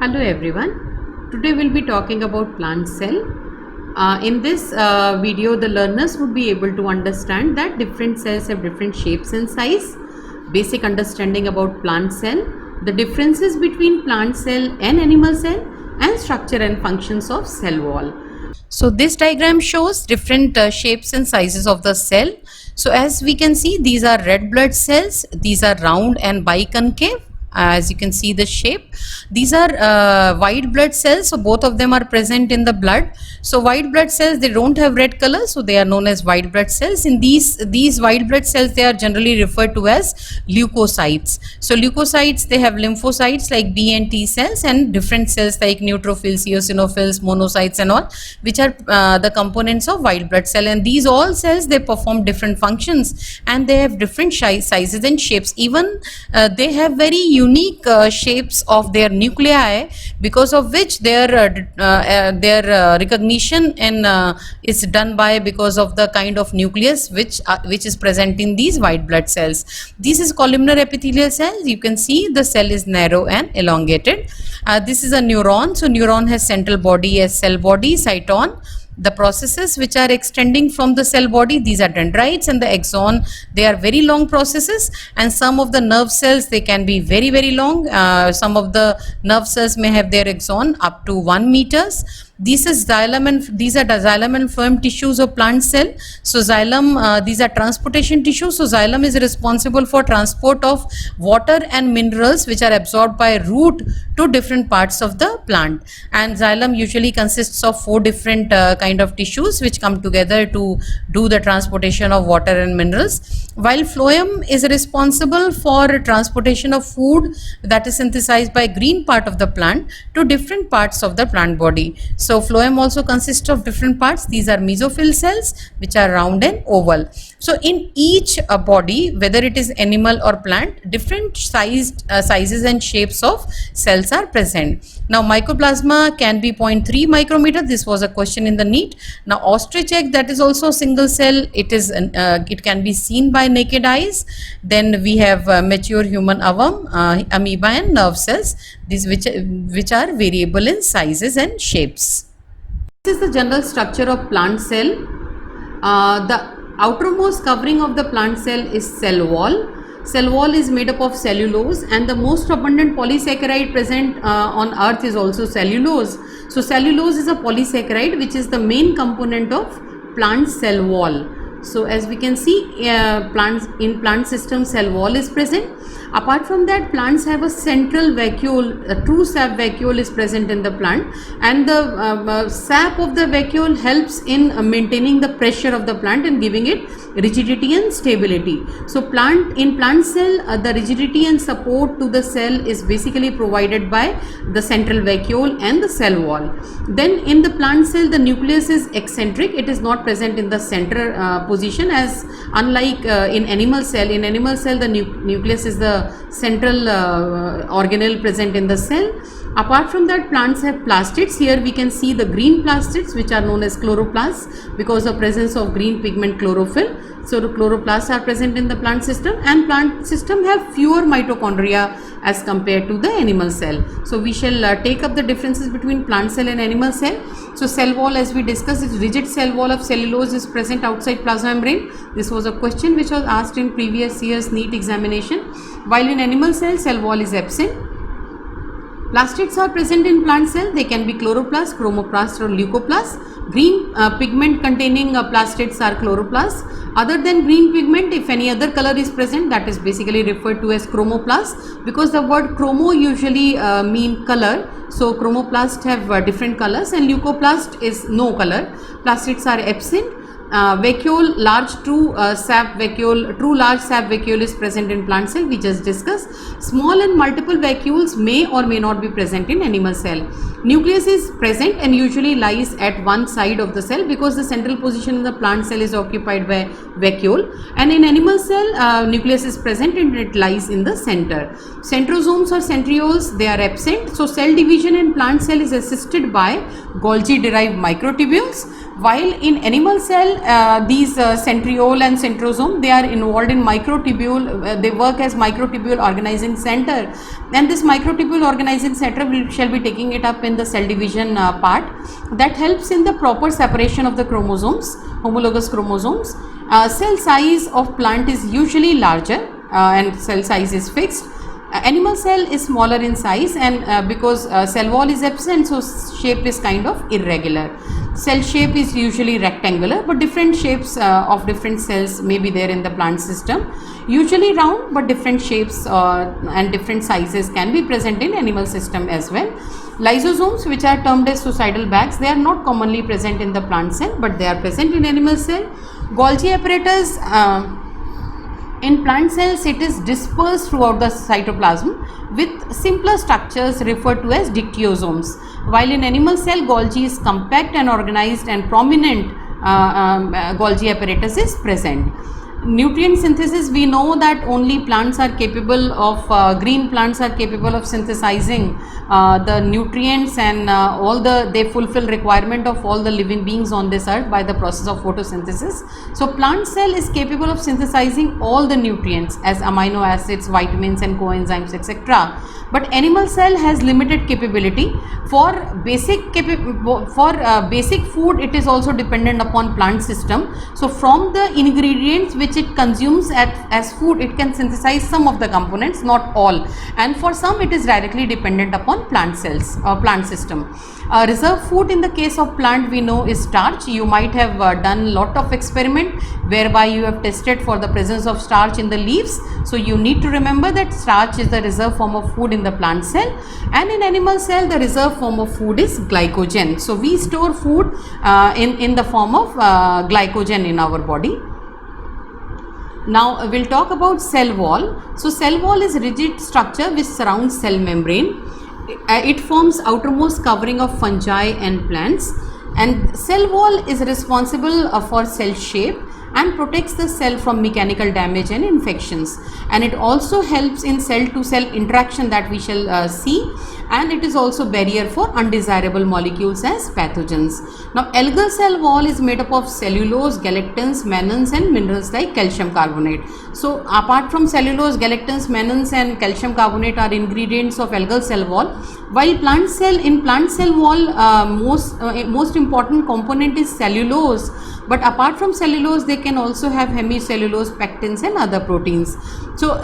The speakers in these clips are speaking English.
Hello everyone. Today we'll be talking about plant cell. In this video, the learners would be able to understand that different cells have different shapes and size, basic understanding about plant cell, the differences between plant cell and animal cell, and structure and functions of cell wall. So this diagram shows different shapes and sizes of the cell. So as we can see, these are red blood cells. These are round and biconcave. As you can see the shape, these are white blood cells, so both of them are present in the blood. So white blood cells, they don't have red color, so they are known as white blood cells. In these white blood cells, they are generally referred to as leukocytes. So leukocytes, they have lymphocytes like B and T cells, and different cells like neutrophils, eosinophils, monocytes and all, which are the components of white blood cell. And these all cells, they perform different functions and they have different sizes and shapes. Even they have very unique shapes of their nuclei, because of which their recognition and is done by because of the kind of nucleus which is present in these white blood cells. This is columnar epithelial cells. You can see the cell is narrow and elongated. This is a neuron. So neuron has central body as cell body, cyton. The processes which are extending from the cell body, these are dendrites, and the axon, they are very long processes. And some of the nerve cells, they can be very, very long. Some of the nerve cells may have their axon up to 1 meters. These are xylem and phloem tissues of plant cell. So xylem, these are transportation tissues. So xylem is responsible for transport of water and minerals which are absorbed by root to different parts of the plant. And xylem usually consists of 4 different kind of tissues which come together to do the transportation of water and minerals. While phloem is responsible for transportation of food that is synthesized by green part of the plant to different parts of the plant body. So phloem also consists of different parts. These are mesophyll cells which are round and oval. So in each body, whether it is animal or plant, different sizes and shapes of cells are present. Now mycoplasma can be 0.3 micrometer. This was a question in the NEET. Now ostrich egg, that is also a single cell. It can be seen by naked eyes. Then we have mature human ovum, amoeba and nerve cells, these which are variable in sizes and shapes. This is the general structure of plant cell. The outermost covering of the plant cell is cell wall. Cell wall is made up of cellulose, and the most abundant polysaccharide present on earth is also cellulose. So cellulose is a polysaccharide which is the main component of plant cell wall. So as we can see, in plant system, cell wall is present. Apart from that, plants have a central vacuole. A true sap vacuole is present in the plant, and the sap of the vacuole helps in maintaining the pressure of the plant and giving it rigidity and stability. So in plant cell, the rigidity and support to the cell is basically provided by the central vacuole and the cell wall. Then in the plant cell, the nucleus is eccentric. It is not present in the center position, as unlike in animal cell. In animal cell, the nucleus is the central organelle present in the cell. Apart from that, plants have plastids. Here we can see the green plastids which are known as chloroplasts because of presence of green pigment chlorophyll. So the chloroplasts are present in the plant system, and plant system have fewer mitochondria as compared to the animal cell. So we shall take up the differences between plant cell and animal cell. So cell wall, as we discussed, is rigid cell wall of cellulose is present outside plasma membrane. This was a question which was asked in previous year's NEET examination. While in animal cell wall is absent. Plastids are present in plant cell. They can be chloroplasts, chromoplasts or leucoplasts. Green pigment containing plastids are chloroplasts. Other than green pigment, if any other color is present, that is basically referred to as chromoplasts, because the word chromo usually mean color. So chromoplasts have different colors, and leucoplast is no color. Plastids are absent. Vacuole, true large sap vacuole is present in plant cell, we just discussed. Small and multiple vacuoles may or may not be present in animal cell. Nucleus is present and usually lies at one side of the cell, because the central position in the plant cell is occupied by vacuole, and in animal cell nucleus is present and it lies in the center. Centrosomes or centrioles, they are absent. So cell division in plant cell is assisted by Golgi derived microtubules. While in animal cell, these centriole and centrosome, they are involved in microtubule, they work as microtubule organizing center, and this microtubule organizing center shall be taking it up in the cell division part that helps in the proper separation of the chromosomes, homologous chromosomes. Cell size of plant is usually larger and cell size is fixed. Animal cell is smaller in size, and because cell wall is absent, so shape is kind of irregular. Cell shape is usually rectangular, but different shapes of different cells may be there in the plant system. Usually round, but different shapes and different sizes can be present in animal system as well. Lysosomes, which are termed as suicidal bags, they are not commonly present in the plant cell, but they are present in animal cell. Golgi apparatus, in plant cells, it is dispersed throughout the cytoplasm with simpler structures referred to as dictyosomes. While in animal cell, Golgi is compact and organized, and prominent Golgi apparatus is present. Nutrient synthesis, we know that only plants are capable of, green plants are capable of synthesizing the nutrients, and they fulfill requirement of all the living beings on this earth by the process of photosynthesis. So plant cell is capable of synthesizing all the nutrients as amino acids, vitamins and coenzymes, etc. But animal cell has limited capability. For basic food, it is also dependent upon plant system. So from the ingredients which it consumes as food, it can synthesize some of the components, not all, and for some it is directly dependent upon plant cells or plant system. Reserve food in the case of plant, we know, is starch. You might have done lot of experiment whereby you have tested for the presence of starch in the leaves. So you need to remember that starch is the reserve form of food in the plant cell, and in animal cell the reserve form of food is glycogen. So we store food in the form of glycogen in our body. Now we'll talk about cell wall. So cell wall is a rigid structure which surrounds cell membrane. It forms outermost covering of fungi and plants, and cell wall is responsible for cell shape and protects the cell from mechanical damage and infections, and it also helps in cell to cell interaction that we shall see, and it is also barrier for undesirable molecules as pathogens. Now algal cell wall is made up of cellulose, galactans, mannans and minerals like calcium carbonate. So apart from cellulose, galactans, mannans and calcium carbonate are ingredients of algal cell wall, while in plant cell wall most important component is cellulose, but apart from cellulose they can also have hemicellulose, pectins and other proteins. So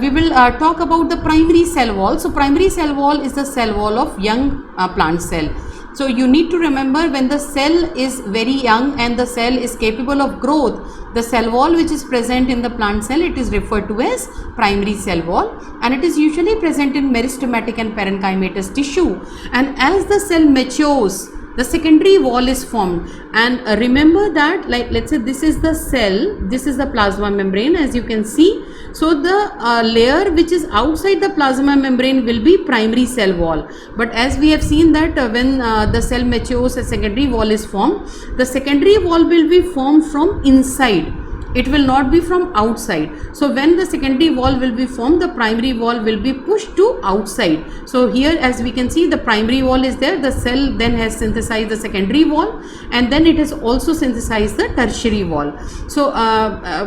we will talk about the primary cell wall. So primary cell wall is the cell wall of young plant cell. So you need to remember, when the cell is very young and the cell is capable of growth, the cell wall which is present in the plant cell, it is referred to as primary cell wall, and it is usually present in meristematic and parenchymatous tissue. And as the cell matures, the secondary wall is formed, and remember that, like let's say this is the cell, this is the plasma membrane, as you can see. So the layer which is outside the plasma membrane will be primary cell wall, but as we have seen that when the cell matures, a secondary wall is formed. The secondary wall will be formed from inside, it will not be from outside. So when the secondary wall will be formed, the primary wall will be pushed to outside. So here, as we can see, the primary wall is there, the cell then has synthesized the secondary wall, and then it has also synthesized the tertiary wall. So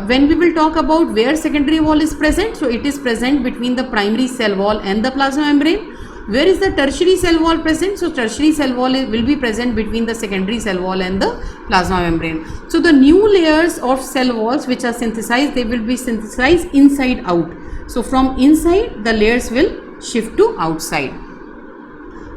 when we will talk about where secondary wall is present, so it is present between the primary cell wall and the plasma membrane. Where is the tertiary cell wall present? So tertiary cell wall will be present between the secondary cell wall and the plasma membrane. So the new layers of cell walls which are synthesized, they will be synthesized inside out. So from inside, the layers will shift to outside.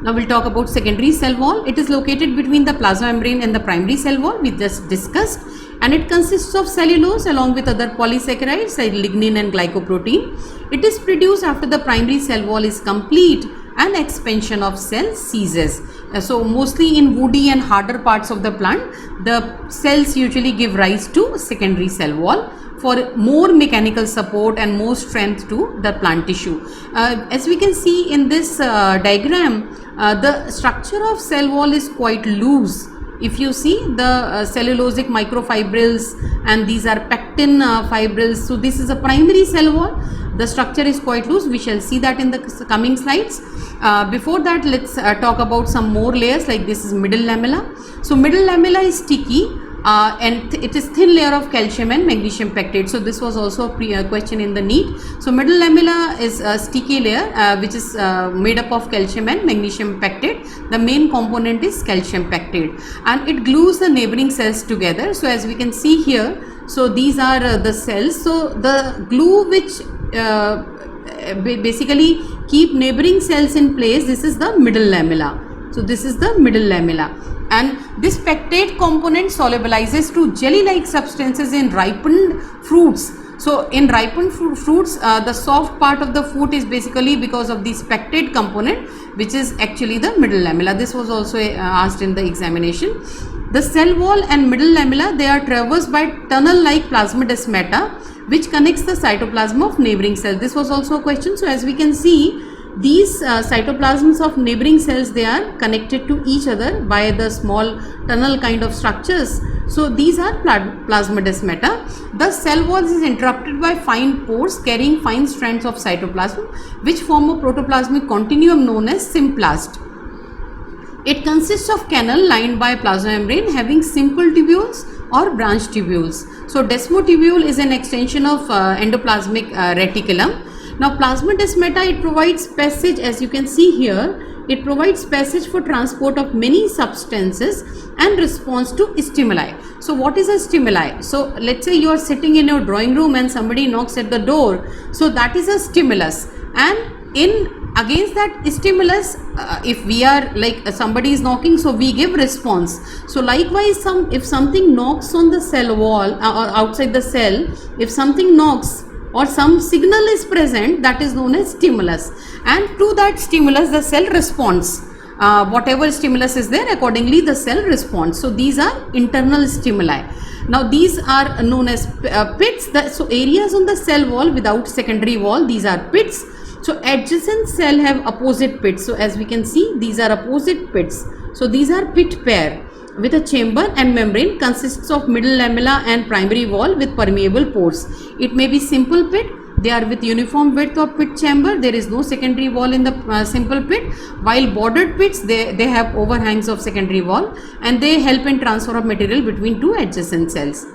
Now we'll talk about secondary cell wall. It is located between the plasma membrane and the primary cell wall we just discussed, and it consists of cellulose along with other polysaccharides like lignin and glycoprotein. It is produced after the primary cell wall is complete and expansion of cell ceases. So mostly in woody and harder parts of the plant, the cells usually give rise to secondary cell wall for more mechanical support and more strength to the plant tissue. As we can see in this diagram, the structure of cell wall is quite loose. If you see the cellulosic microfibrils, and these are pectins actin fibrils. So this is a primary cell wall. The structure is quite loose. We shall see that in the coming slides. Before that, let's talk about some more layers, like this is middle lamella. So middle lamella is sticky and it is thin layer of calcium and magnesium pectate. So this was also a question in the NEET. So middle lamella is a sticky layer which is made up of calcium and magnesium pectate. The main component is calcium pectate, and it glues the neighboring cells together. So as we can see here, so these are the cells. So the glue which basically keep neighboring cells in place, this is the middle lamella. So this is the middle lamella, and this pectate component solubilizes to jelly-like substances in ripened fruits. So in ripened fruits, the soft part of the fruit is basically because of this pectate component, which is actually the middle lamella. This was also asked in the examination. The cell wall and middle lamella, they are traversed by tunnel-like plasmodesmata, which connects the cytoplasm of neighboring cells. This was also a question. So as we can see, these cytoplasms of neighboring cells, they are connected to each other by the small tunnel kind of structures. So these are plasmodesmata. The cell wall is interrupted by fine pores carrying fine strands of cytoplasm, which form a protoplasmic continuum known as symplast. It consists of canal lined by plasmamembrane having simple tubules or branch tubules. So desmotubule is an extension of endoplasmic reticulum. Now plasmodesmata, it provides passage, as you can see here, it provides passage for transport of many substances and response to stimuli. So what is a stimuli? So let's say you are sitting in your drawing room and somebody knocks at the door. So that is a stimulus, and against that stimulus, if we are like somebody is knocking, so we give response. So likewise, if something knocks on the cell wall or outside the cell, if something knocks or some signal is present, that is known as stimulus, and to that stimulus the cell responds. Whatever stimulus is there, accordingly the cell responds. So these are internal stimuli. Now these are known as pits. So areas on the cell wall without secondary wall, these are pits. So adjacent cell have opposite pits. So as we can see, these are opposite pits. So these are pit pair with a chamber and membrane, consists of middle lamella and primary wall with permeable pores. It may be simple pit. They are with uniform width of pit chamber. There is no secondary wall in the simple pit, while bordered pits, they have overhangs of secondary wall, and they help in transfer of material between two adjacent cells.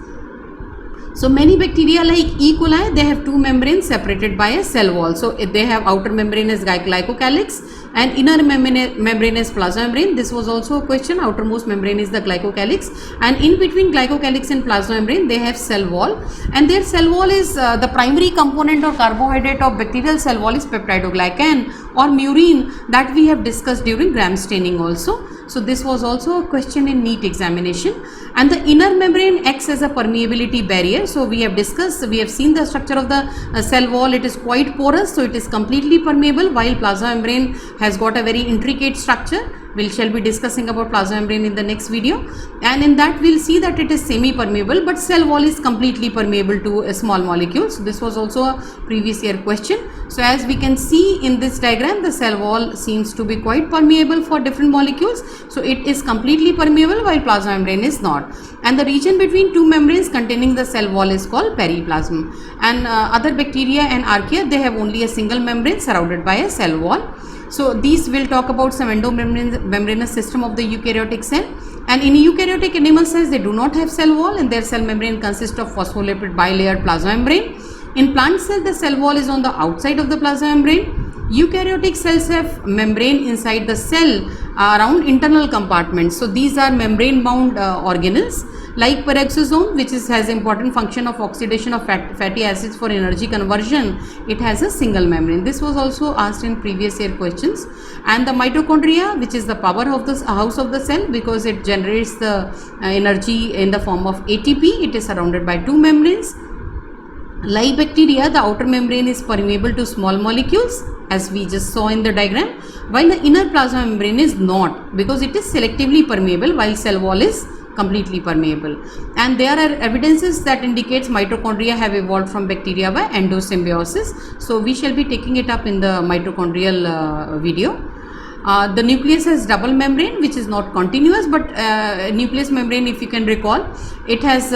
So many bacteria like E. coli, they have two membranes separated by a cell wall. So they have outer membrane as glycocalyx and inner membrane as plasmamembrane. This was also a question. Outermost membrane is the glycocalyx, and in between glycocalyx and plasmamembrane they have cell wall, and their cell wall is the primary component or carbohydrate of bacterial cell wall is peptidoglycan or murine, that we have discussed during gram staining also. So this was also a question in NEET examination. And the inner membrane acts as a permeability barrier. So we have discussed, we have seen the structure of the cell wall. It is quite porous, so it is completely permeable, while plasma membrane has got a very intricate structure. We shall be discussing about plasma membrane in the next video, and in that we will see that it is semi-permeable, but cell wall is completely permeable to small molecules. This was also a previous year question. So as we can see in this diagram, the cell wall seems to be quite permeable for different molecules. So it is completely permeable while plasma membrane is not. And the region between two membranes containing the cell wall is called periplasm. And other bacteria and archaea, they have only a single membrane surrounded by a cell wall. So these will talk about some endomembranous system of the eukaryotic cell. And in eukaryotic animal cells, they do not have cell wall, and their cell membrane consists of phospholipid bilayered plasma membrane. In plant cell, the cell wall is on the outside of the plasma membrane. Eukaryotic cells have membrane inside the cell around internal compartments. So these are membrane bound organelles. Like peroxisome, which has important function of oxidation of fatty acids for energy conversion, it has a single membrane. This was also asked in previous year questions. And the mitochondria, which is the power of the house of the cell, because it generates the energy in the form of ATP, it is surrounded by two membranes. Like bacteria, the outer membrane is permeable to small molecules, as we just saw in the diagram, while the inner plasma membrane is not, because it is selectively permeable, while cell wall is completely permeable. And there are evidences that indicates mitochondria have evolved from bacteria by endosymbiosis. So we shall be taking it up in the mitochondrial video. The nucleus has double membrane, which is not continuous, but nucleus membrane, if you can recall, it has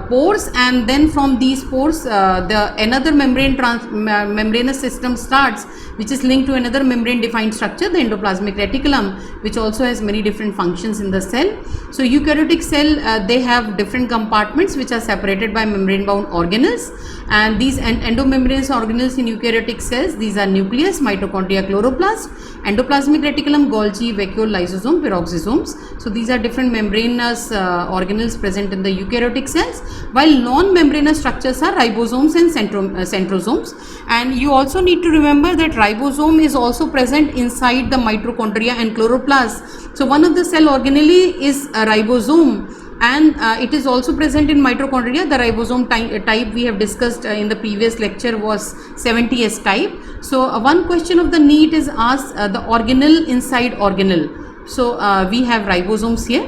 pores, and then from these pores the another membranous system starts, which is linked to another membrane defined structure, the endoplasmic reticulum, which also has many different functions in the cell. So eukaryotic cell, they have different compartments which are separated by membrane bound organelles, and these endomembranous organelles in eukaryotic cells, these are nucleus, mitochondria, chloroplast, endoplasmic reticulum, Golgi, vacuole, lysosome, peroxisomes. So these are different membranous organelles present in the eukaryotic cells, while non-membranous structures are ribosomes and centrosomes. And you also need to remember that ribosome is also present inside the mitochondria and chloroplast. So one of the cell organelle is a ribosome, and it is also present in mitochondria. The ribosome type we have discussed in the previous lecture was 70S type. So one question of the NEET is asked, the organelle inside organelle. So we have ribosomes here.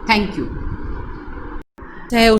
Thank you.